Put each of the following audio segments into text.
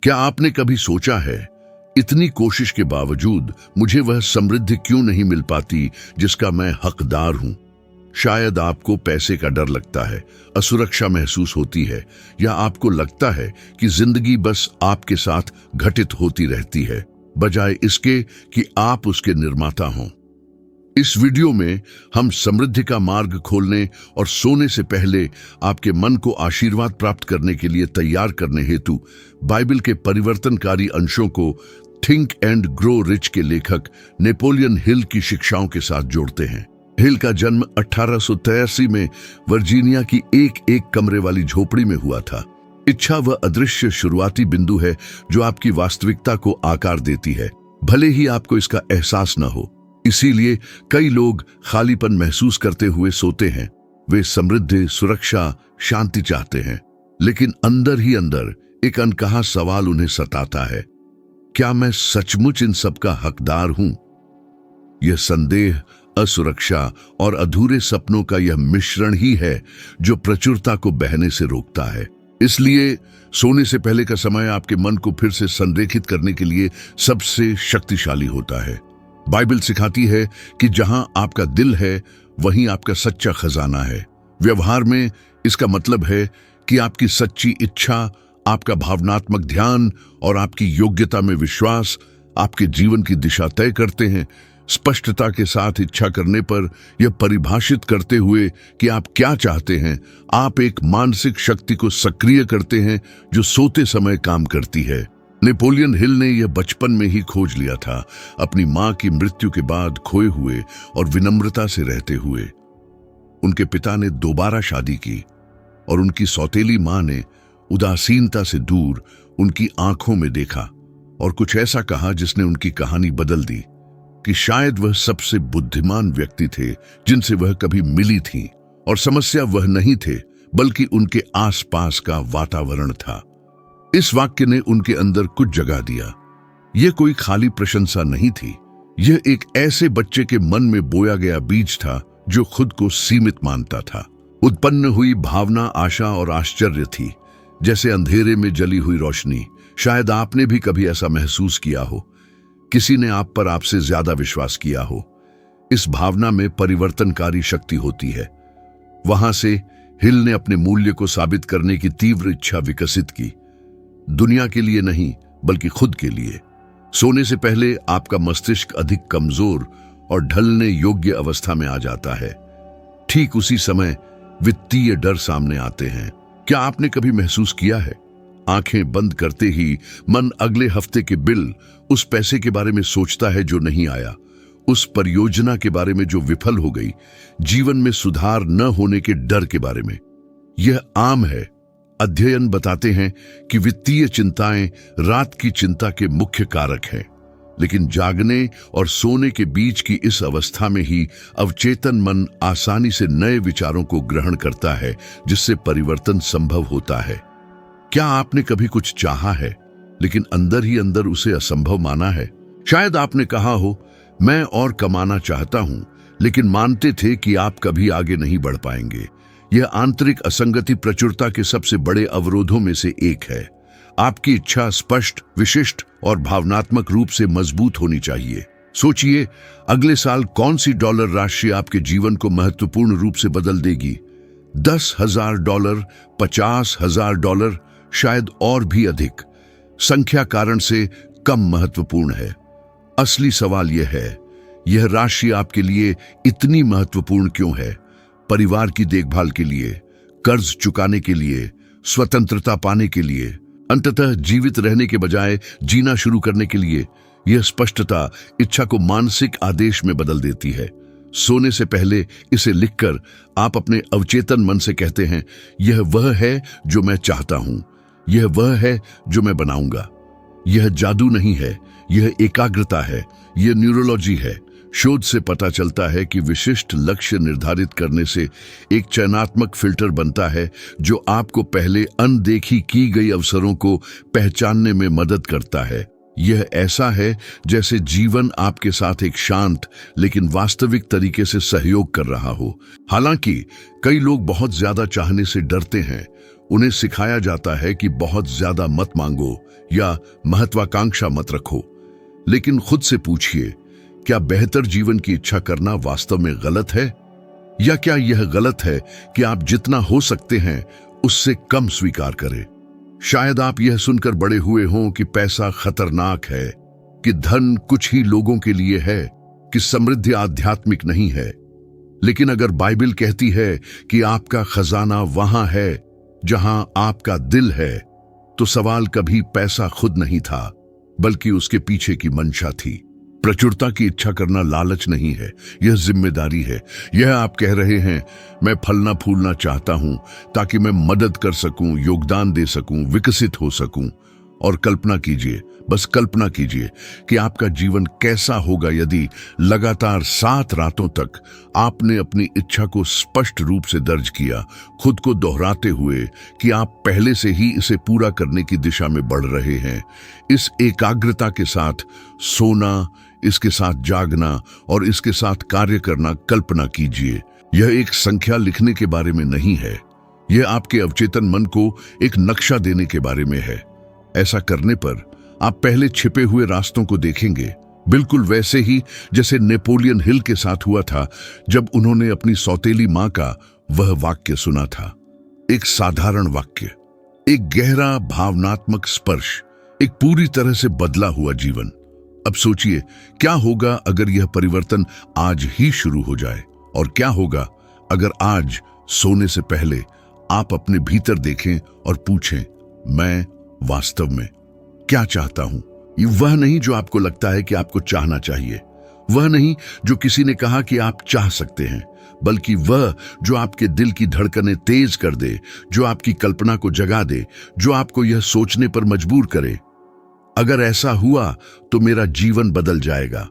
क्या आपने कभी सोचा है, इतनी कोशिश के बावजूद मुझे वह समृद्धि क्यों नहीं मिल पाती जिसका मैं हकदार हूं? शायद आपको पैसे का डर लगता है, असुरक्षा महसूस होती है, या आपको लगता है कि जिंदगी बस आपके साथ घटित होती रहती है, बजाय इसके कि आप उसके निर्माता हों। इस वीडियो में हम समृद्धि का मार्ग खोलने और सोने से पहले आपके मन को आशीर्वाद प्राप्त करने के लिए तैयार करने हेतु बाइबल के परिवर्तनकारी अंशों को थिंक एंड ग्रो रिच के लेखक नेपोलियन हिल की शिक्षाओं के साथ जोड़ते हैं। हिल का जन्म 1883 में वर्जीनिया की एक कमरे वाली झोपड़ी में हुआ था। इच्छा वह अदृश्य शुरुआती बिंदु है जो आपकी वास्तविकता को आकार देती है, भले ही आपको इसका एहसास न हो। इसीलिए कई लोग खालीपन महसूस करते हुए सोते हैं। वे समृद्धि, सुरक्षा, शांति चाहते हैं, लेकिन अंदर ही अंदर एक अनकहा सवाल उन्हें सताता है, क्या मैं सचमुच इन सब का हकदार हूं? यह संदेह, असुरक्षा और अधूरे सपनों का यह मिश्रण ही है जो प्रचुरता को बहने से रोकता है। इसलिए सोने से पहले का समय आपके मन को फिर से संरेखित करने के लिए सबसे शक्तिशाली होता है। बाइबल सिखाती है कि जहां आपका दिल है वहीं आपका सच्चा खजाना है। व्यवहार में इसका मतलब है कि आपकी सच्ची इच्छा, आपका भावनात्मक ध्यान और आपकी योग्यता में विश्वास आपके जीवन की दिशा तय करते हैं। स्पष्टता के साथ इच्छा करने पर, यह परिभाषित करते हुए कि आप क्या चाहते हैं, आप एक मानसिक शक्ति को सक्रिय करते हैं जो सोते समय काम करती है। नेपोलियन हिल ने यह बचपन में ही खोज लिया था, अपनी मां की मृत्यु के बाद खोए हुए और विनम्रता से रहते हुए। उनके पिता ने दोबारा शादी की और उनकी सौतेली मां ने उदासीनता से दूर उनकी आंखों में देखा और कुछ ऐसा कहा जिसने उनकी कहानी बदल दी कि शायद वह सबसे बुद्धिमान व्यक्ति थे जिनसे वह कभी मिली थी, और समस्या वह नहीं थे बल्कि उनके आसपास का वातावरण था। इस वाक्य ने उनके अंदर कुछ जगा दिया। यह कोई खाली प्रशंसा नहीं थी, यह एक ऐसे बच्चे के मन में बोया गया बीज था जो खुद को सीमित मानता था। उत्पन्न हुई भावना आशा और आश्चर्य थी, जैसे अंधेरे में जली हुई रोशनी। शायद आपने भी कभी ऐसा महसूस किया हो, किसी ने आप पर आपसे ज्यादा विश्वास किया हो। इस भावना में परिवर्तनकारी शक्ति होती है। वहां से हिल ने अपने मूल्य को साबित करने की तीव्र इच्छा विकसित की, दुनिया के लिए नहीं बल्कि खुद के लिए। सोने से पहले आपका मस्तिष्क अधिक कमजोर और ढलने योग्य अवस्था में आ जाता है। ठीक उसी समय वित्तीय डर सामने आते हैं। क्या आपने कभी महसूस किया है, आंखें बंद करते ही मन अगले हफ्ते के बिल, उस पैसे के बारे में सोचता है जो नहीं आया, उस परियोजना के बारे में जो विफल हो गई, जीवन में सुधार न होने के डर के बारे में? यह आम है। अध्ययन बताते हैं कि वित्तीय चिंताएं रात की चिंता के मुख्य कारक हैं, लेकिन जागने और सोने के बीच की इस अवस्था में ही अवचेतन मन आसानी से नए विचारों को ग्रहण करता है, जिससे परिवर्तन संभव होता है। क्या आपने कभी कुछ चाहा है लेकिन अंदर ही अंदर उसे असंभव माना है? शायद आपने कहा हो, मैं और कमाना चाहता हूं, लेकिन मानते थे कि आप कभी आगे नहीं बढ़ पाएंगे। यह आंतरिक असंगति प्रचुरता के सबसे बड़े अवरोधों में से एक है। आपकी इच्छा स्पष्ट, विशिष्ट और भावनात्मक रूप से मजबूत होनी चाहिए। सोचिए, अगले साल कौन सी डॉलर राशि आपके जीवन को महत्वपूर्ण रूप से बदल देगी? $10,000, $50,000, शायद और भी अधिक। संख्या कारण से कम महत्वपूर्ण है। असली सवाल यह है, यह राशि आपके लिए इतनी महत्वपूर्ण क्यों है? परिवार की देखभाल के लिए, कर्ज चुकाने के लिए, स्वतंत्रता पाने के लिए, अंततः जीवित रहने के बजाय जीना शुरू करने के लिए? यह स्पष्टता इच्छा को मानसिक आदेश में बदल देती है। सोने से पहले इसे लिखकर आप अपने अवचेतन मन से कहते हैं, यह वह है जो मैं चाहता हूं, यह वह है जो मैं बनाऊंगा। यह जादू नहीं है, यह एकाग्रता है, यह न्यूरोलॉजी है। शोध से पता चलता है कि विशिष्ट लक्ष्य निर्धारित करने से एक चयनात्मक फिल्टर बनता है जो आपको पहले अनदेखी की गई अवसरों को पहचानने में मदद करता है। यह ऐसा है जैसे जीवन आपके साथ एक शांत लेकिन वास्तविक तरीके से सहयोग कर रहा हो। हालांकि कई लोग बहुत ज्यादा चाहने से डरते हैं। उन्हें सिखाया जाता है कि बहुत ज्यादा मत मांगो या महत्वाकांक्षा मत रखो। लेकिन खुद से पूछिए, क्या बेहतर जीवन की इच्छा करना वास्तव में गलत है? या क्या यह गलत है कि आप जितना हो सकते हैं उससे कम स्वीकार करें? शायद आप यह सुनकर बड़े हुए हों कि पैसा खतरनाक है, कि धन कुछ ही लोगों के लिए है, कि समृद्धि आध्यात्मिक नहीं है। लेकिन अगर बाइबल कहती है कि आपका खजाना वहां है जहां आपका दिल है, तो सवाल कभी पैसा खुद नहीं था, बल्कि उसके पीछे की मंशा थी। प्रचुरता की इच्छा करना लालच नहीं है, यह जिम्मेदारी है। यह आप कह रहे हैं, मैं फलना फूलना चाहता हूं ताकि मैं मदद कर सकूं, योगदान दे सकूं, विकसित हो सकूं। और कल्पना कीजिए, बस कल्पना कीजिए कि आपका जीवन कैसा होगा यदि लगातार 7 रातों तक आपने अपनी इच्छा को स्पष्ट रूप से दर्ज किया, खुद को दोहराते हुए कि आप पहले से ही इसे पूरा करने की दिशा में बढ़ रहे हैं। इस एकाग्रता के साथ सोना, इसके साथ जागना और इसके साथ कार्य करना कल्पना कीजिए। यह एक संख्या लिखने के बारे में नहीं है, यह आपके अवचेतन मन को एक नक्शा देने के बारे में है। ऐसा करने पर आप पहले छिपे हुए रास्तों को देखेंगे, बिल्कुल वैसे ही जैसे नेपोलियन हिल के साथ हुआ था जब उन्होंने अपनी सौतेली मां का वह वाक्य सुना था। एक साधारण वाक्य, एक गहरा भावनात्मक स्पर्श, एक पूरी तरह से बदला हुआ जीवन। अब सोचिए, क्या होगा अगर यह परिवर्तन आज ही शुरू हो जाए? और क्या होगा अगर आज सोने से पहले आप अपने भीतर देखें और पूछें, मैं वास्तव में क्या चाहता हूं? वह नहीं जो आपको लगता है कि आपको चाहना चाहिए, वह नहीं जो किसी ने कहा कि आप चाह सकते हैं, बल्कि वह जो आपके दिल की धड़कनें तेज कर दे, जो आपकी कल्पना को जगा दे, जो आपको यह सोचने पर मजबूर करे, अगर ऐसा हुआ तो मेरा जीवन बदल जाएगा।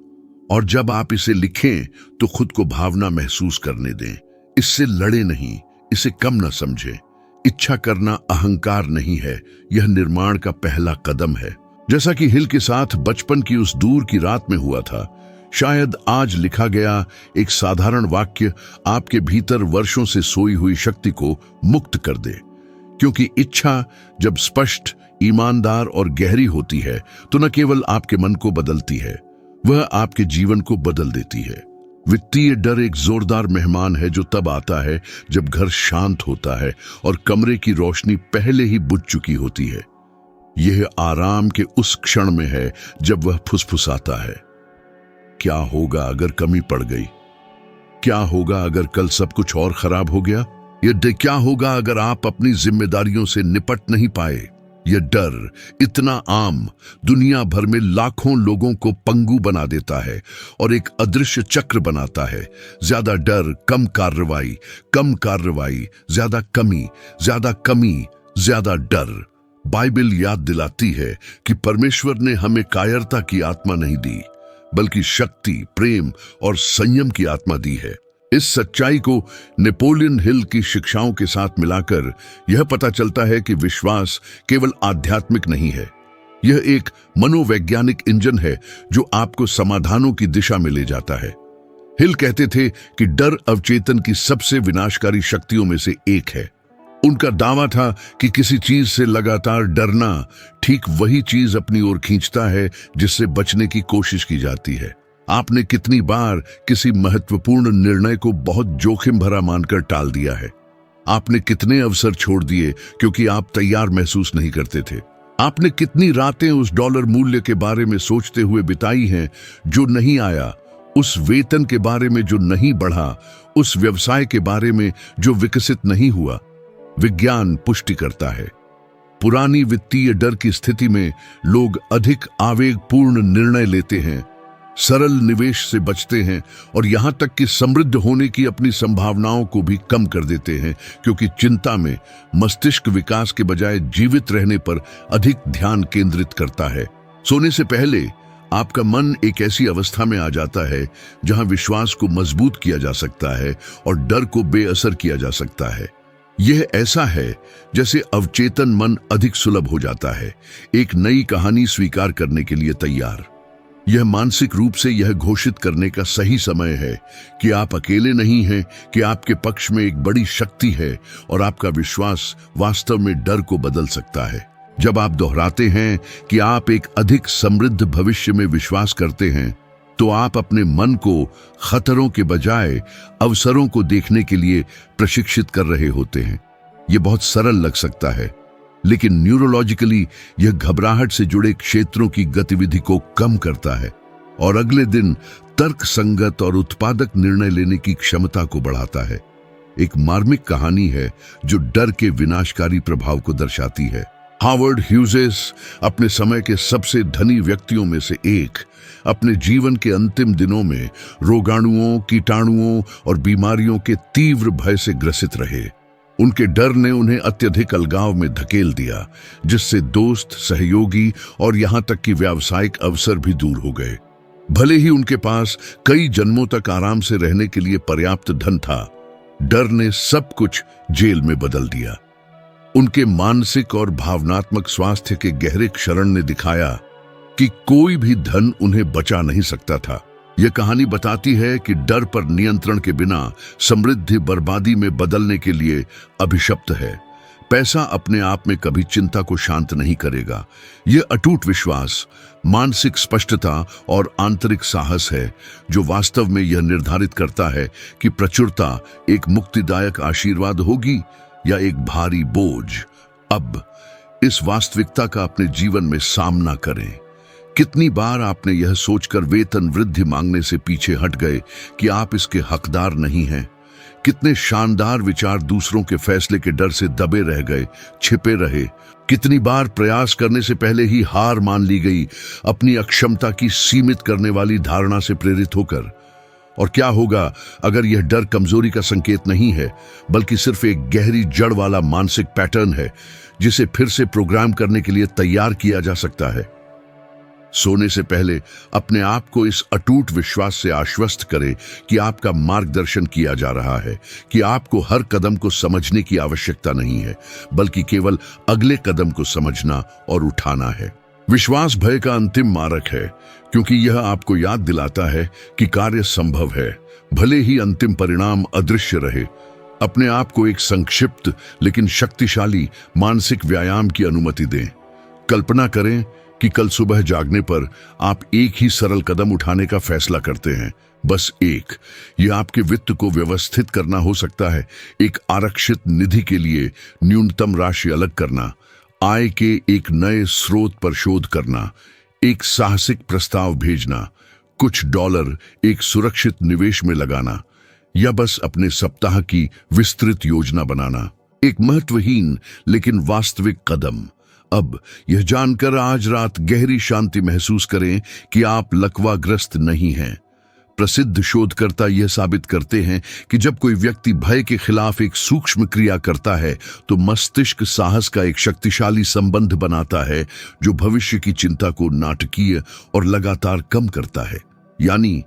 और जब आप इसे लिखें तो खुद को भावना महसूस करने दें। इससे लड़े नहीं, इसे कम न समझें। इच्छा करना अहंकार नहीं है, यह निर्माण का पहला कदम है। जैसा कि हिल के साथ बचपन की उस दूर की रात में हुआ था, शायद आज लिखा गया एक साधारण वाक्य आपके भीतर वर्षों से सोई हुई शक्ति को मुक्त कर दे। क्योंकि इच्छा जब स्पष्ट, ईमानदार और गहरी होती है तो न केवल आपके मन को बदलती है, वह आपके जीवन को बदल देती है। वित्तीय डर एक जोरदार मेहमान है जो तब आता है जब घर शांत होता है और कमरे की रोशनी पहले ही बुझ चुकी होती है। यह आराम के उस क्षण में है जब वह फुसफुसाता है, क्या होगा अगर कमी पड़ गई? क्या होगा अगर कल सब कुछ और खराब हो गया? क्या होगा अगर आप अपनी जिम्मेदारियों से निपट नहीं पाए? यह डर इतना आम, दुनिया भर में लाखों लोगों को पंगु बना देता है और एक अदृश्य चक्र बनाता है। ज्यादा डर, कम कार्रवाई, कम कार्रवाई, ज्यादा कमी, ज्यादा कमी, ज्यादा डर। बाइबल याद दिलाती है कि परमेश्वर ने हमें कायरता की आत्मा नहीं दी, बल्कि शक्ति, प्रेम और संयम की आत्मा दी है। इस सच्चाई को नेपोलियन हिल की शिक्षाओं के साथ मिलाकर यह पता चलता है कि विश्वास केवल आध्यात्मिक नहीं है, यह एक मनोवैज्ञानिक इंजन है जो आपको समाधानों की दिशा में ले जाता है। हिल कहते थे कि डर अवचेतन की सबसे विनाशकारी शक्तियों में से एक है। उनका दावा था कि किसी चीज से लगातार डरना ठीक वही चीज अपनी ओर खींचता है जिससे बचने की कोशिश की जाती है। आपने कितनी बार किसी महत्वपूर्ण निर्णय को बहुत जोखिम भरा मानकर टाल दिया है? आपने कितने अवसर छोड़ दिए क्योंकि आप तैयार महसूस नहीं करते थे? आपने कितनी रातें उस डॉलर मूल्य के बारे में सोचते हुए बिताई हैं जो नहीं आया, उस वेतन के बारे में जो नहीं बढ़ा, उस व्यवसाय के बारे में जो विकसित नहीं हुआ? विज्ञान पुष्टि करता है, पुरानी वित्तीय डर की स्थिति में लोग अधिक आवेगपूर्ण निर्णय लेते हैं, सरल निवेश से बचते हैं और यहां तक कि समृद्ध होने की अपनी संभावनाओं को भी कम कर देते हैं, क्योंकि चिंता में मस्तिष्क विकास के बजाय जीवित रहने पर अधिक ध्यान केंद्रित करता है। सोने से पहले आपका मन एक ऐसी अवस्था में आ जाता है जहां विश्वास को मजबूत किया जा सकता है और डर को बेअसर किया जा सकता है। यह ऐसा है जैसे अवचेतन मन अधिक सुलभ हो जाता है, एक नई कहानी स्वीकार करने के लिए तैयार। यह मानसिक रूप से यह घोषित करने का सही समय है कि आप अकेले नहीं हैं, कि आपके पक्ष में एक बड़ी शक्ति है और आपका विश्वास वास्तव में डर को बदल सकता है। जब आप दोहराते हैं कि आप एक अधिक समृद्ध भविष्य में विश्वास करते हैं, तो आप अपने मन को खतरों के बजाय अवसरों को देखने के लिए प्रशिक्षित कर रहे होते हैं। यह बहुत सरल लग सकता है, लेकिन न्यूरोलॉजिकली यह घबराहट से जुड़े क्षेत्रों की गतिविधि को कम करता है और अगले दिन तर्क संगत और उत्पादक निर्णय लेने की क्षमता को बढ़ाता है। एक मार्मिक कहानी है जो डर के विनाशकारी प्रभाव को दर्शाती है। हावर्ड ह्यूजेस, अपने समय के सबसे धनी व्यक्तियों में से एक, अपने जीवन के अंतिम दिनों में रोगाणुओं, कीटाणुओं और बीमारियों के तीव्र भय से ग्रसित रहे। उनके डर ने उन्हें अत्यधिक अलगाव में धकेल दिया, जिससे दोस्त, सहयोगी और यहां तक कि व्यावसायिक अवसर भी दूर हो गए। भले ही उनके पास कई जन्मों तक आराम से रहने के लिए पर्याप्त धन था, डर ने सब कुछ जेल में बदल दिया। उनके मानसिक और भावनात्मक स्वास्थ्य के गहरे क्षरण ने दिखाया कि कोई भी धन उन्हें बचा नहीं सकता था। यह कहानी बताती है कि डर पर नियंत्रण के बिना समृद्धि बर्बादी में बदलने के लिए अभिशप्त है। पैसा अपने आप में कभी चिंता को शांत नहीं करेगा। यह अटूट विश्वास, मानसिक स्पष्टता और आंतरिक साहस है जो वास्तव में यह निर्धारित करता है कि प्रचुरता एक मुक्तिदायक आशीर्वाद होगी या एक भारी बोझ। अब इस वास्तविकता का अपने जीवन में सामना करें। कितनी बार आपने यह सोचकर वेतन वृद्धि मांगने से पीछे हट गए कि आप इसके हकदार नहीं हैं? कितने शानदार विचार दूसरों के फैसले के डर से दबे रह गए, छिपे रहे? कितनी बार प्रयास करने से पहले ही हार मान ली गई, अपनी अक्षमता की सीमित करने वाली धारणा से प्रेरित होकर? और क्या होगा अगर यह डर कमजोरी का संकेत नहीं है, बल्कि सिर्फ एक गहरी जड़ वाला मानसिक पैटर्न है जिसे फिर से प्रोग्राम करने के लिए तैयार किया जा सकता है? सोने से पहले अपने आप को इस अटूट विश्वास से आश्वस्त करें कि आपका मार्गदर्शन किया जा रहा है, कि आपको हर कदम को समझने की आवश्यकता नहीं है, बल्कि केवल अगले कदम को समझना और उठाना है। विश्वास भय का अंतिम मारक है, क्योंकि यह आपको याद दिलाता है कि कार्य संभव है, भले ही अंतिम परिणाम अदृश्य रहे। अपने आप को एक संक्षिप्त लेकिन शक्तिशाली मानसिक व्यायाम की अनुमति दें। कल्पना करें कि कल सुबह जागने पर आप एक ही सरल कदम उठाने का फैसला करते हैं, बस एक। यह आपके वित्त को व्यवस्थित करना हो सकता है, एक आरक्षित निधि के लिए न्यूनतम राशि अलग करना, आय के एक नए स्रोत पर शोध करना, एक साहसिक प्रस्ताव भेजना, कुछ डॉलर एक सुरक्षित निवेश में लगाना, या बस अपने सप्ताह की विस्तृत योजना बनाना। एक महत्वहीन लेकिन वास्तविक कदम। अब यह जानकर आज रात गहरी शांति महसूस करें कि आप लकवाग्रस्त नहीं हैं। प्रसिद्ध शोधकर्ता यह साबित करते हैं कि जब कोई व्यक्ति भय के खिलाफ एक सूक्ष्म क्रिया करता है, तो मस्तिष्क साहस का एक शक्तिशाली संबंध बनाता है जो भविष्य की चिंता को नाटकीय और लगातार कम करता है। यानी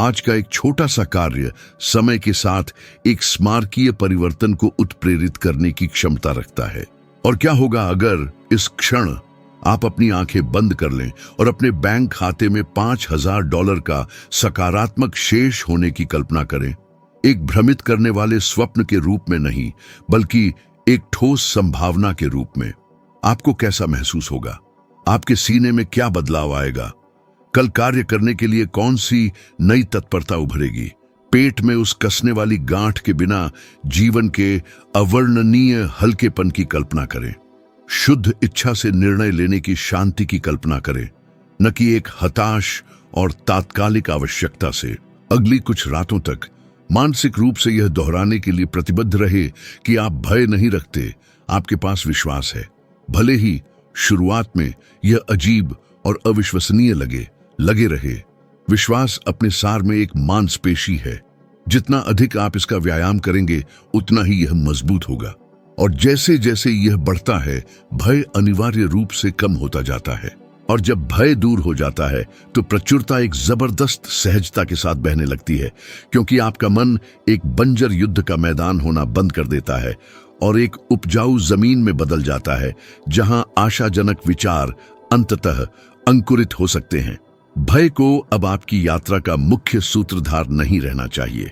आज का एक छोटा सा कार्य समय के साथ एक स्मारकीय परिवर्तन को उत्प्रेरित करने की क्षमता रखता है। और क्या होगा अगर इस क्षण आप अपनी आंखें बंद कर लें और अपने बैंक खाते में $5000 का सकारात्मक शेष होने की कल्पना करें? एक भ्रमित करने वाले स्वप्न के रूप में नहीं, बल्कि एक ठोस संभावना के रूप में। आपको कैसा महसूस होगा? आपके सीने में क्या बदलाव आएगा? कल कार्य करने के लिए कौन सी नई तत्परता उभरेगी? पेट में उस कसने वाली गांठ के बिना जीवन के अवर्णनीय हल्केपन की कल्पना करें। शुद्ध इच्छा से निर्णय लेने की शांति की कल्पना करें, न कि एक हताश और तात्कालिक आवश्यकता से। अगली कुछ रातों तक मानसिक रूप से यह दोहराने के लिए प्रतिबद्ध रहे कि आप भय नहीं रखते, आपके पास विश्वास है। भले ही शुरुआत में यह अजीब और अविश्वसनीय लगे रहे। विश्वास अपने सार में एक मांसपेशी है। जितना अधिक आप इसका व्यायाम करेंगे, उतना ही यह मजबूत होगा। और जैसे जैसे यह बढ़ता है, भय अनिवार्य रूप से कम होता जाता है। और जब भय दूर हो जाता है, तो प्रचुरता एक जबरदस्त सहजता के साथ बहने लगती है, क्योंकि आपका मन एक बंजर युद्ध का मैदान होना बंद कर देता है और एक उपजाऊ जमीन में बदल जाता है, जहां आशाजनक विचार अंततः अंकुरित हो सकते हैं। भय को अब आपकी यात्रा का मुख्य सूत्रधार नहीं रहना चाहिए।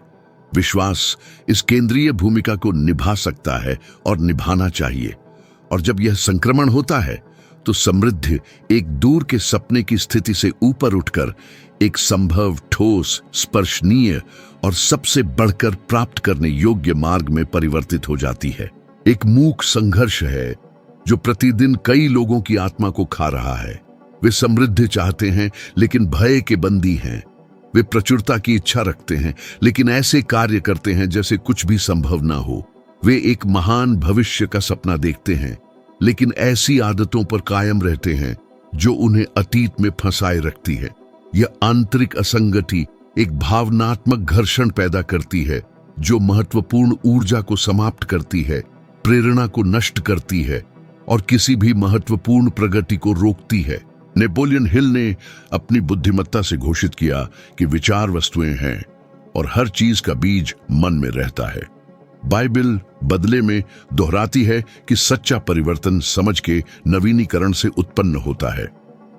विश्वास इस केंद्रीय भूमिका को निभा सकता है और निभाना चाहिए। और जब यह संक्रमण होता है तो समृद्धि एक दूर के सपने की स्थिति से ऊपर उठकर एक संभव, ठोस, स्पर्शनीय और सबसे बढ़कर प्राप्त करने योग्य मार्ग में परिवर्तित हो जाती है। एक मूक संघर्ष है जो प्रतिदिन कई लोगों की आत्मा को खा रहा है। वे समृद्धि चाहते हैं लेकिन भय के बंदी हैं। वे प्रचुरता की इच्छा रखते हैं लेकिन ऐसे कार्य करते हैं जैसे कुछ भी संभव ना हो। वे एक महान भविष्य का सपना देखते हैं लेकिन ऐसी आदतों पर कायम रहते हैं जो उन्हें अतीत में फंसाए रखती है। यह आंतरिक असंगति एक भावनात्मक घर्षण पैदा करती है जो महत्वपूर्ण ऊर्जा को समाप्त करती है, प्रेरणा को नष्ट करती है और किसी भी महत्वपूर्ण प्रगति को रोकती है। नेपोलियन हिल ने अपनी बुद्धिमत्ता से घोषित किया कि विचार वस्तुएं हैं और हर चीज का बीज मन में रहता है। बाइबल बदले में दोहराती है कि सच्चा परिवर्तन समझ के नवीनीकरण से उत्पन्न होता है।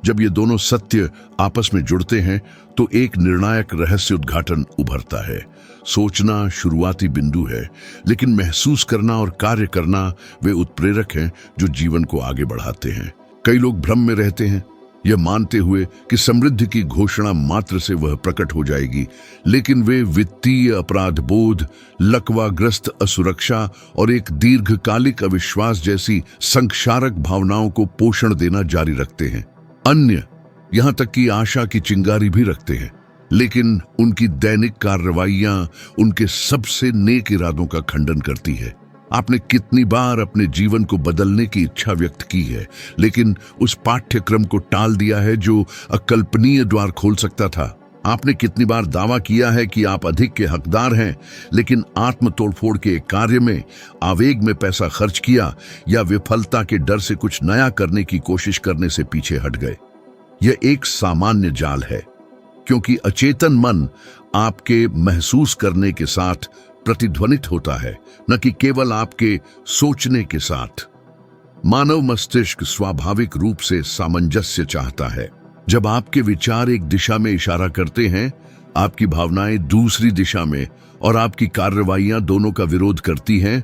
जब ये दोनों सत्य आपस में जुड़ते हैं तो एक निर्णायक रहस्य उद्घाटन उभरता है। सोचना शुरुआती बिंदु है लेकिन महसूस करना और कार्य करना वे उत्प्रेरक हैं जो जीवन को आगे बढ़ाते हैं। कई लोग भ्रम में रहते हैं, यह मानते हुए कि समृद्धि की घोषणा मात्र से वह प्रकट हो जाएगी, लेकिन वे वित्तीय अपराध बोध, लकवाग्रस्त असुरक्षा और एक दीर्घकालिक अविश्वास जैसी संक्षारक भावनाओं को पोषण देना जारी रखते हैं। अन्य यहां तक कि आशा की चिंगारी भी रखते हैं, लेकिन उनकी दैनिक कार्रवाइयां उनके सबसे नेक इरादों का खंडन करती है। आपने कितनी बार अपने जीवन को बदलने की इच्छा व्यक्त की है लेकिन उस पाठ्यक्रम को टाल दिया है जो अकल्पनीय द्वार खोल सकता था। आपने कितनी बार दावा किया है कि आप अधिक के हकदार हैं लेकिन आत्म तोड़फोड़ के एक कार्य में आवेग में पैसा खर्च किया या विफलता के डर से कुछ नया करने की कोशिश करने से पीछे हट गए। यह एक सामान्य जाल है क्योंकि अचेतन मन आपके महसूस करने के साथ प्रतिध्वनित होता है, न कि केवल आपके सोचने के साथ। मानव मस्तिष्क स्वाभाविक रूप से सामंजस्य चाहता है। जब आपके विचार एक दिशा में इशारा करते हैं, आपकी भावनाएं दूसरी दिशा में और आपकी कार्रवाइयां दोनों का विरोध करती हैं,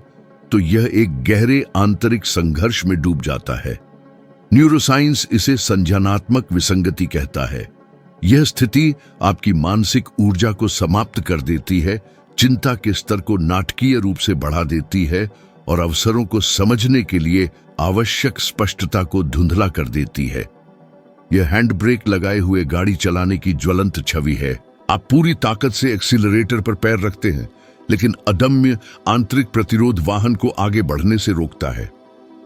तो यह एक गहरे आंतरिक संघर्ष में डूब जाता है। न्यूरोसाइंस इसे संज्ञानात्मक विसंगति कहता है। यह स्थिति आपकी मानसिक ऊर्जा को समाप्त कर देती है, चिंता के स्तर को नाटकीय रूप से बढ़ा देती है और अवसरों को समझने के लिए आवश्यक स्पष्टता को धुंधला कर देती है। यह हैंड ब्रेक लगाए हुए गाड़ी चलाने की ज्वलंत छवि है। आप पूरी ताकत से एक्सीलरेटर पर पैर रखते हैं लेकिन अदम्य आंतरिक प्रतिरोध वाहन को आगे बढ़ने से रोकता है।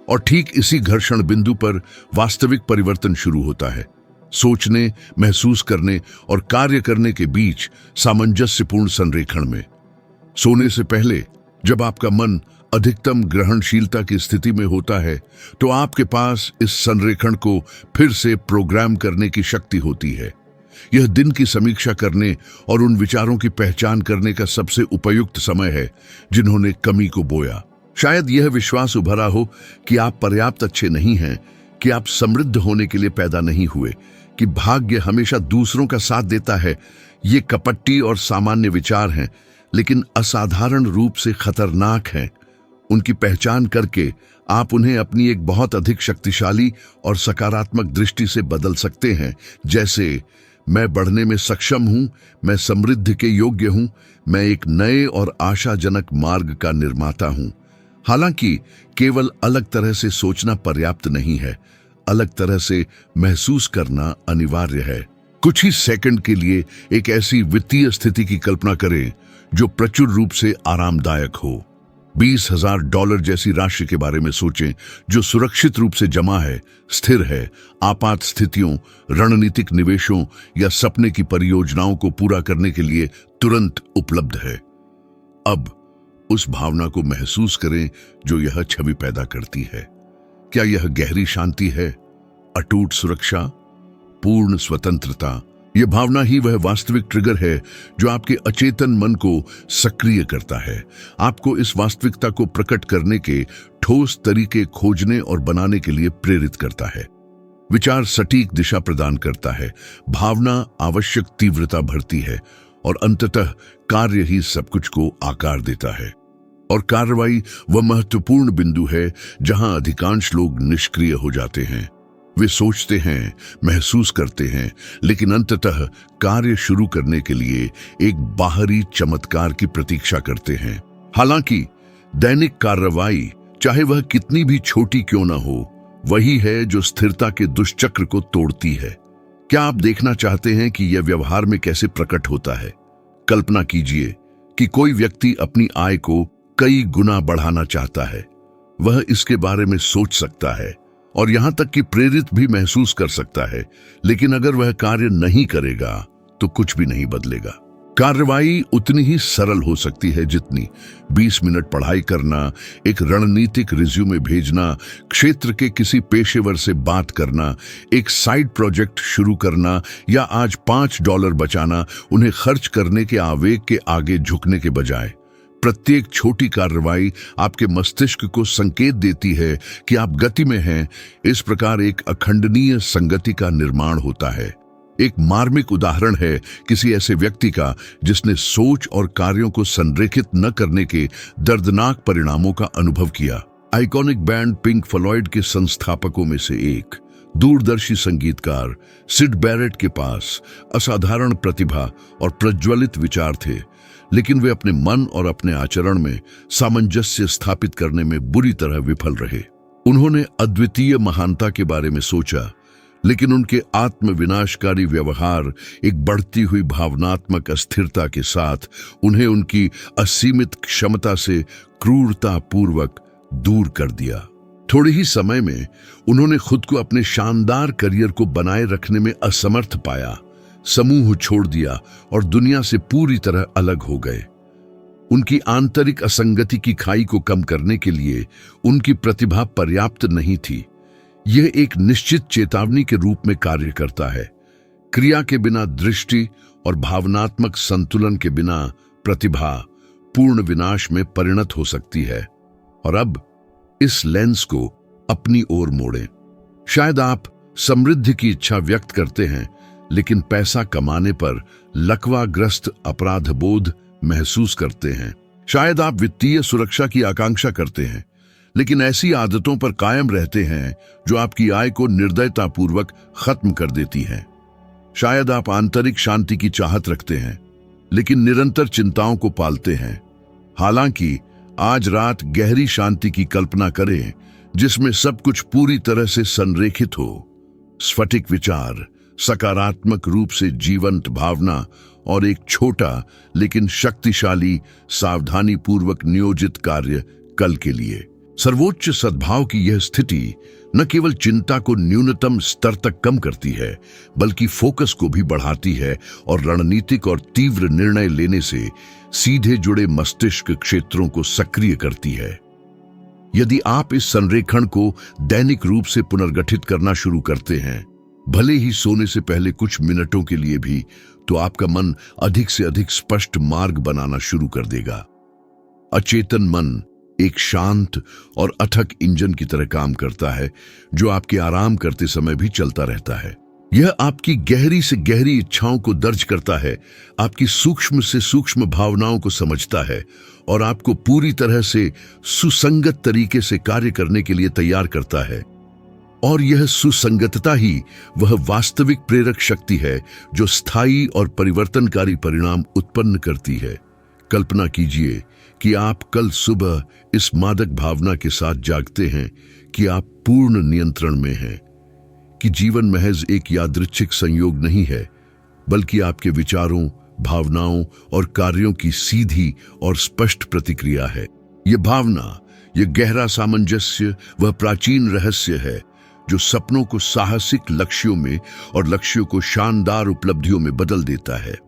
और ठीक इसी घर्षण बिंदु पर वास्तविक परिवर्तन शुरू होता है। सोचने, महसूस करने और कार्य करने के बीच सामंजस्यपूर्ण संरेखण में। सोने से पहले जब आपका मन अधिकतम ग्रहणशीलता की स्थिति में होता है तो आपके पास इस संरेखण को फिर से प्रोग्राम करने की शक्ति होती है। यह दिन की समीक्षा करने और उन विचारों की पहचान करने का सबसे उपयुक्त समय है जिन्होंने कमी को बोया। शायद यह विश्वास उभरा हो कि आप पर्याप्त अच्छे नहीं हैं, कि आप समृद्ध होने के लिए पैदा नहीं हुए, कि भाग्य हमेशा दूसरों का साथ देता है। ये कपटी और सामान्य विचार हैं लेकिन असाधारण रूप से खतरनाक हैं। उनकी पहचान करके आप उन्हें अपनी एक बहुत अधिक शक्तिशाली और सकारात्मक दृष्टि से बदल सकते हैं, जैसे मैं बढ़ने में सक्षम हूं, मैं समृद्धि के योग्य हूं, मैं एक नए और आशाजनक मार्ग का निर्माता हूं। हालांकि केवल अलग तरह से सोचना पर्याप्त नहीं है, अलग तरह से महसूस करना अनिवार्य है। कुछ ही सेकंड के लिए एक ऐसी वित्तीय स्थिति की कल्पना करें जो प्रचुर रूप से आरामदायक हो। $20,000 जैसी राशि के बारे में सोचें जो सुरक्षित रूप से जमा है, स्थिर है, आपात स्थितियों, रणनीतिक निवेशों या सपने की परियोजनाओं को पूरा करने के लिए तुरंत उपलब्ध है। अब उस भावना को महसूस करें जो यह छवि पैदा करती है। क्या यह गहरी शांति है, अटूट सुरक्षा, पूर्ण स्वतंत्रता? यह भावना ही वह वास्तविक ट्रिगर है जो आपके अचेतन मन को सक्रिय करता है, आपको इस वास्तविकता को प्रकट करने के ठोस तरीके खोजने और बनाने के लिए प्रेरित करता है। विचार सटीक दिशा प्रदान करता है, भावना आवश्यक तीव्रता भरती है और अंततः कार्य ही सब कुछ को आकार देता है। और कार्रवाई वह महत्वपूर्ण बिंदु है जहां अधिकांश लोग निष्क्रिय हो जाते हैं। वे सोचते हैं, महसूस करते हैं, लेकिन अंततः कार्य शुरू करने के लिए एक बाहरी चमत्कार की प्रतीक्षा करते हैं। हालांकि दैनिक कार्रवाई, चाहे वह कितनी भी छोटी क्यों न हो, वही है जो स्थिरता के दुष्चक्र को तोड़ती है। क्या आप देखना चाहते हैं कि यह व्यवहार में कैसे प्रकट होता है? कल्पना कीजिए कि कोई व्यक्ति अपनी आय को कई गुना बढ़ाना चाहता है। वह इसके बारे में सोच सकता है और यहां तक कि प्रेरित भी महसूस कर सकता है, लेकिन अगर वह कार्य नहीं करेगा तो कुछ भी नहीं बदलेगा। कार्रवाई उतनी ही सरल हो सकती है जितनी 20 मिनट पढ़ाई करना, एक रणनीतिक रिज्यूमे भेजना, क्षेत्र के किसी पेशेवर से बात करना, एक साइड प्रोजेक्ट शुरू करना या आज $5 बचाना। उन्हें खर्च करने के आवेग के आगे झुकने के बजाय प्रत्येक छोटी कार्रवाई आपके मस्तिष्क को संकेत देती है कि आप गति में हैं। इस प्रकार एक अखंडनीय संगति का निर्माण होता है। एक मार्मिक उदाहरण है किसी ऐसे व्यक्ति का जिसने सोच और कार्यों को संरेखित न करने के दर्दनाक परिणामों का अनुभव किया। आइकॉनिक बैंड पिंक फ्लॉयड के संस्थापकों में से एक दूरदर्शी संगीतकार सिड बैरेट के पास असाधारण प्रतिभा और प्रज्वलित विचार थे, लेकिन वे अपने मन और अपने आचरण में सामंजस्य स्थापित करने में बुरी तरह विफल रहे। उन्होंने अद्वितीय महानता के बारे में सोचा, लेकिन उनके आत्मविनाशकारी व्यवहार एक बढ़ती हुई भावनात्मक अस्थिरता के साथ उन्हें उनकी असीमित क्षमता से क्रूरतापूर्वक दूर कर दिया। थोड़े ही समय में उन्होंने खुद को अपने शानदार करियर को बनाए रखने में असमर्थ पाया, समूह छोड़ दिया और दुनिया से पूरी तरह अलग हो गए। उनकी आंतरिक असंगति की खाई को कम करने के लिए उनकी प्रतिभा पर्याप्त नहीं थी। यह एक निश्चित चेतावनी के रूप में कार्य करता है। क्रिया के बिना दृष्टि और भावनात्मक संतुलन के बिना प्रतिभा पूर्ण विनाश में परिणत हो सकती है। और अब इस लेंस को अपनी ओर मोड़ें। शायद आप समृद्धि की इच्छा व्यक्त करते हैं, लेकिन पैसा कमाने पर लकवाग्रस्त अपराध बोध महसूस करते हैं। शायद आप वित्तीय सुरक्षा की आकांक्षा करते हैं, लेकिन ऐसी आदतों पर कायम रहते हैं जो आपकी आय को निर्दयतापूर्वक खत्म कर देती हैं। शायद आप आंतरिक शांति की चाहत रखते हैं, लेकिन निरंतर चिंताओं को पालते हैं। हालांकि आज रात गहरी शांति की कल्पना करें जिसमें सब कुछ पूरी तरह से संरेखित हो। स्फटिक विचार, सकारात्मक रूप से जीवंत भावना और एक छोटा लेकिन शक्तिशाली सावधानीपूर्वक नियोजित कार्य कल के लिए। सर्वोच्च सद्भाव की यह स्थिति न केवल चिंता को न्यूनतम स्तर तक कम करती है, बल्कि फोकस को भी बढ़ाती है और रणनीतिक और तीव्र निर्णय लेने से सीधे जुड़े मस्तिष्क क्षेत्रों को सक्रिय करती है। यदि आप इस संरेखण को दैनिक रूप से पुनर्गठित करना शुरू करते हैं, भले ही सोने से पहले कुछ मिनटों के लिए भी, तो आपका मन अधिक से अधिक स्पष्ट मार्ग बनाना शुरू कर देगा। अचेतन मन एक शांत और अथक इंजन की तरह काम करता है जो आपके आराम करते समय भी चलता रहता है। यह आपकी गहरी से गहरी इच्छाओं को दर्ज करता है, आपकी सूक्ष्म से सूक्ष्म भावनाओं को समझता है और आपको पूरी तरह से सुसंगत तरीके से कार्य करने के लिए तैयार करता है। और यह सुसंगतता ही वह वास्तविक प्रेरक शक्ति है जो स्थायी और परिवर्तनकारी परिणाम उत्पन्न करती है। कल्पना कीजिए कि आप कल सुबह इस मादक भावना के साथ जागते हैं कि आप पूर्ण नियंत्रण में हैं, कि जीवन महज एक यादृच्छिक संयोग नहीं है, बल्कि आपके विचारों, भावनाओं और कार्यों की सीधी और स्पष्ट प्रतिक्रिया है। यह भावना, यह गहरा सामंजस्य वह प्राचीन रहस्य है जो सपनों को साहसिक लक्ष्यों में और लक्ष्यों को शानदार उपलब्धियों में बदल देता है।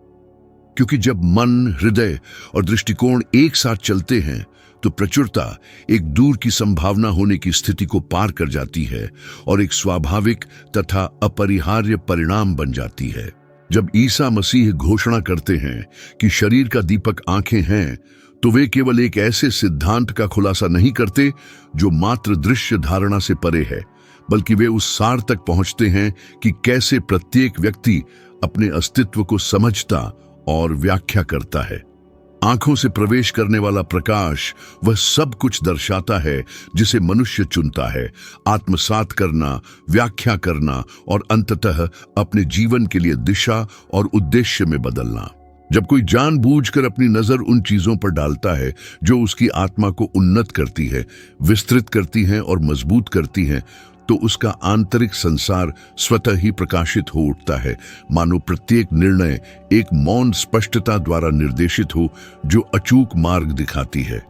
क्योंकि जब मन, हृदय और दृष्टिकोण एक साथ चलते हैं तो प्रचुरता एक दूर की संभावना होने की स्थिति को पार कर जाती है और एक स्वाभाविक तथा अपरिहार्य परिणाम बन जाती है। जब ईसा मसीह घोषणा करते हैं कि शरीर का दीपक आंखें हैं, तो वे केवल एक ऐसे सिद्धांत का खुलासा नहीं करते जो मात्र दृश्य धारणा से परे है, बल्कि वे उस सार तक पहुंचते हैं कि कैसे प्रत्येक व्यक्ति अपने अस्तित्व को समझता और व्याख्या करता है। आंखों से प्रवेश करने वाला प्रकाश वह सब कुछ दर्शाता है जिसे मनुष्य चुनता है, आत्मसात करना, व्याख्या करना और अंततः अपने जीवन के लिए दिशा और उद्देश्य में बदलना। जब कोई जानबूझकर अपनी नजर उन चीजों पर डालता है जो उसकी आत्मा को उन्नत करती है, विस्तृत करती हैं और मजबूत करती हैं, तो उसका आंतरिक संसार स्वतः ही प्रकाशित हो उठता है, मानो प्रत्येक निर्णय एक मौन स्पष्टता द्वारा निर्देशित हो जो अचूक मार्ग दिखाती है।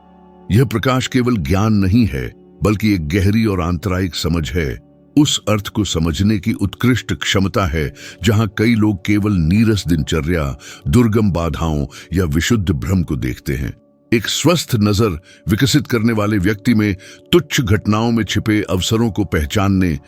यह प्रकाश केवल ज्ञान नहीं है, बल्कि एक गहरी और आंतरिक समझ है। उस अर्थ को समझने की उत्कृष्ट क्षमता है जहां कई लोग केवल नीरस दिनचर्या, दुर्गम बाधाओं या विशुद्ध भ्रम को देखते हैं। एक स्वस्थ नजर विकसित करने वाले व्यक्ति में तुच्छ घटनाओं में छिपे अवसरों को पहचानने,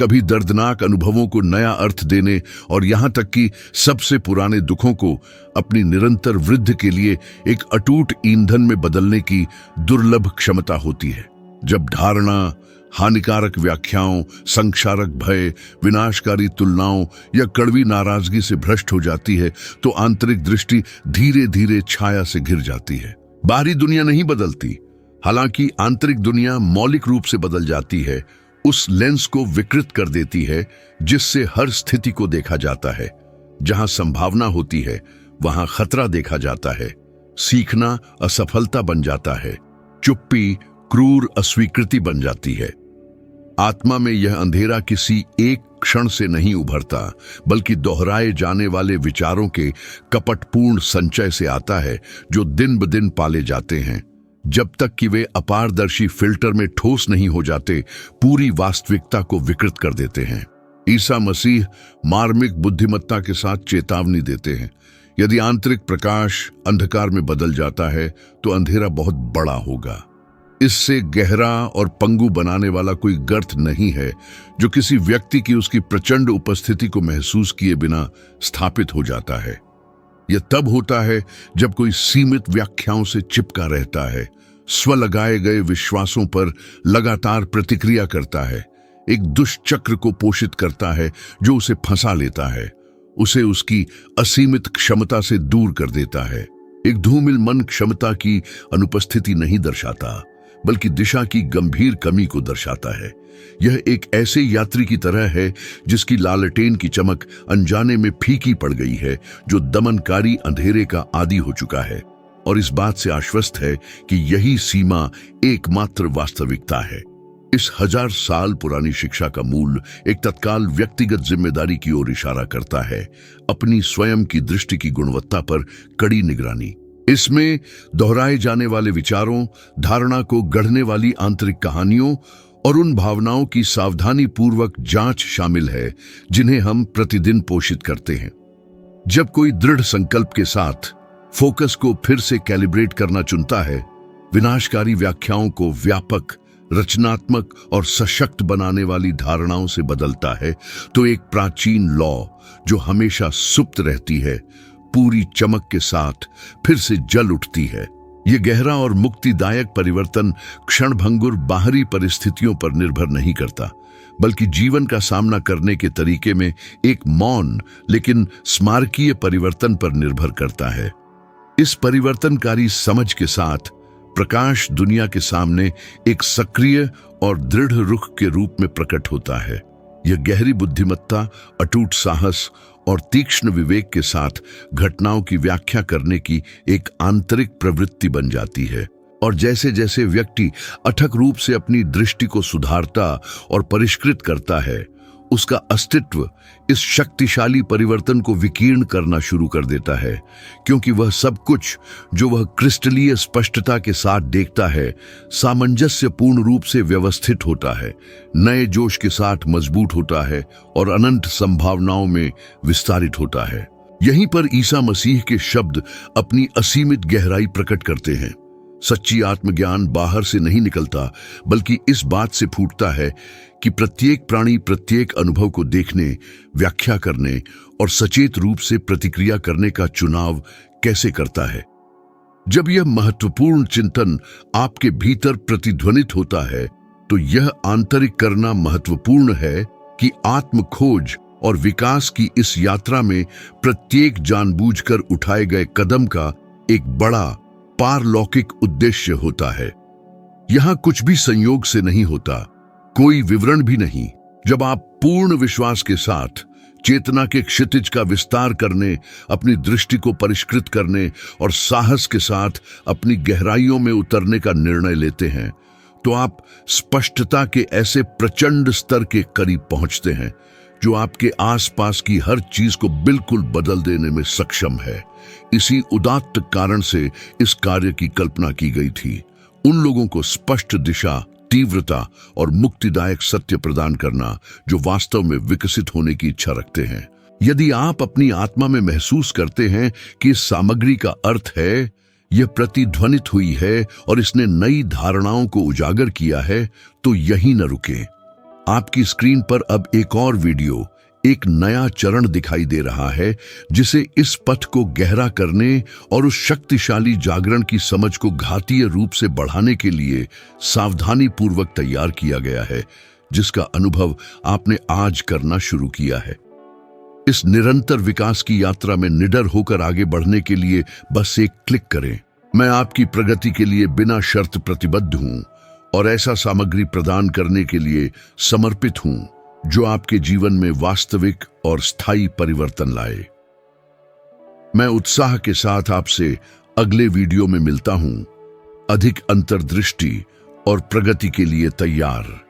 कभी दर्दनाक अनुभवों को नया अर्थ देने और यहां तक कि सबसे पुराने दुखों को अपनी निरंतर वृद्धि के लिए एक अटूट ईंधन में बदलने की दुर्लभ क्षमता होती है। जब धारणा हानिकारक व्याख्याओं, संक्षारक भय, विनाशकारी तुलनाओं या कड़वी नाराजगी से भ्रष्ट हो जाती है, तो आंतरिक दृष्टि धीरे धीरे छाया से घिर जाती है। बाहरी दुनिया नहीं बदलती, हालांकि आंतरिक दुनिया मौलिक रूप से बदल जाती है। उस लेंस को विकृत कर देती है जिससे हर स्थिति को देखा जाता है। जहां संभावना होती है वहां खतरा देखा जाता है। सीखना असफलता बन जाता है, चुप्पी क्रूर अस्वीकृति बन जाती है। आत्मा में यह अंधेरा किसी एक क्षण से नहीं उभरता, बल्कि दोहराए जाने वाले विचारों के कपटपूर्ण संचय से आता है जो दिन ब दिन पाले जाते हैं, जब तक कि वे अपारदर्शी फिल्टर में ठोस नहीं हो जाते, पूरी वास्तविकता को विकृत कर देते हैं। ईसा मसीह मार्मिक बुद्धिमत्ता के साथ चेतावनी देते हैं, यदि आंतरिक प्रकाश अंधकार में बदल जाता है तो अंधेरा बहुत बड़ा होगा। इससे गहरा और पंगु बनाने वाला कोई गर्त नहीं है जो किसी व्यक्ति की उसकी प्रचंड उपस्थिति को महसूस किए बिना स्थापित हो जाता है। यह तब होता है जब कोई सीमित व्याख्याओं से चिपका रहता है, स्व लगाए गए विश्वासों पर लगातार प्रतिक्रिया करता है, एक दुष्चक्र को पोषित करता है जो उसे फंसा लेता है, उसे उसकी असीमित क्षमता से दूर कर देता है। एक धूमिल मन क्षमता की अनुपस्थिति नहीं दर्शाता, बल्कि दिशा की गंभीर कमी को दर्शाता है। यह एक ऐसे यात्री की तरह है जिसकी लालटेन की चमक अनजाने में फीकी पड़ गई है, जो दमनकारी अंधेरे का आदी हो चुका है और इस बात से आश्वस्त है कि यही सीमा एकमात्र वास्तविकता है। इस 1000 साल पुरानी शिक्षा का मूल एक तत्काल व्यक्तिगत जिम्मेदारी की ओर इशारा करता है, अपनी स्वयं की दृष्टि की गुणवत्ता पर कड़ी निगरानी। इसमें दोहराए जाने वाले विचारों, धारणा को गढ़ने वाली आंतरिक कहानियों और उन भावनाओं की सावधानी पूर्वक जांच शामिल है जिन्हें हम प्रतिदिन पोषित करते हैं। जब कोई दृढ़ संकल्प के साथ फोकस को फिर से कैलिब्रेट करना चुनता है, विनाशकारी व्याख्याओं को व्यापक, रचनात्मक और सशक्त बनाने वाली धारणाओं से बदलता है, तो एक प्राचीन लॉ जो हमेशा सुप्त रहती है, पूरी चमक के साथ फिर से जल उठती है। यह गहरा और मुक्तिदायक परिवर्तन क्षणभंगुर बाहरी परिस्थितियों पर निर्भर नहीं करता, बल्कि जीवन का सामना करने के तरीके में एक मौन लेकिन स्मारकीय परिवर्तन पर निर्भर करता है। इस परिवर्तनकारी समझ के साथ प्रकाश दुनिया के सामने एक सक्रिय और दृढ़ रुख के रूप में प्रकट होता है। यह गहरी बुद्धिमत्ता, अटूट साहस और तीक्ष्ण विवेक के साथ घटनाओं की व्याख्या करने की एक आंतरिक प्रवृत्ति बन जाती है। और जैसे जैसे व्यक्ति अथक रूप से अपनी दृष्टि को सुधारता और परिष्कृत करता है, उसका अस्तित्व इस शक्तिशाली परिवर्तन को विकीर्ण करना शुरू कर देता है, क्योंकि वह सब कुछ जो वह क्रिस्टलीय स्पष्टता के साथ देखता है सामंजस्यपूर्ण रूप से व्यवस्थित होता है, नए जोश के साथ मजबूत होता है और अनंत संभावनाओं में विस्तारित होता है। यहीं पर ईसा मसीह के शब्द अपनी असीमित गहराई प्रकट करते हैं। सच्ची आत्मज्ञान बाहर से नहीं निकलता, बल्कि इस बात से फूटता है कि प्रत्येक प्राणी प्रत्येक अनुभव को देखने, व्याख्या करने और सचेत रूप से प्रतिक्रिया करने का चुनाव कैसे करता है। जब यह महत्वपूर्ण चिंतन आपके भीतर प्रतिध्वनित होता है, तो यह आंतरिक करना महत्वपूर्ण है कि आत्म खोज और विकास की इस यात्रा में प्रत्येक जानबूझकर उठाए गए कदम का एक बड़ा पारलौकिक उद्देश्य होता है। यहां कुछ भी संयोग से नहीं होता, कोई विवरण भी नहीं। जब आप पूर्ण विश्वास के साथ चेतना के क्षितिज का विस्तार करने, अपनी दृष्टि को परिष्कृत करने और साहस के साथ अपनी गहराइयों में उतरने का निर्णय लेते हैं, तो आप स्पष्टता के ऐसे प्रचंड स्तर के करीब पहुंचते हैं जो आपके आसपास की हर चीज को बिल्कुल बदल देने में सक्षम है। इसी उदात्त कारण से इस कार्य की कल्पना की गई थी, उन लोगों को स्पष्ट दिशा, तीव्रता और मुक्तिदायक सत्य प्रदान करना जो वास्तव में विकसित होने की इच्छा रखते हैं। यदि आप अपनी आत्मा में महसूस करते हैं कि इस सामग्री का अर्थ है, यह प्रतिध्वनित हुई है और इसने नई धारणाओं को उजागर किया है, तो यही न रुके। आपकी स्क्रीन पर अब एक और वीडियो, एक नया चरण दिखाई दे रहा है जिसे इस पथ को गहरा करने और उस शक्तिशाली जागरण की समझ को घातीय रूप से बढ़ाने के लिए सावधानी पूर्वक तैयार किया गया है, जिसका अनुभव आपने आज करना शुरू किया है। इस निरंतर विकास की यात्रा में निडर होकर आगे बढ़ने के लिए बस एक क्लिक करें। मैं आपकी प्रगति के लिए बिना शर्त प्रतिबद्ध हूं और ऐसा सामग्री प्रदान करने के लिए समर्पित हूं जो आपके जीवन में वास्तविक और स्थायी परिवर्तन लाए। मैं उत्साह के साथ आपसे अगले वीडियो में मिलता हूं, अधिक अंतर्दृष्टि और प्रगति के लिए तैयार।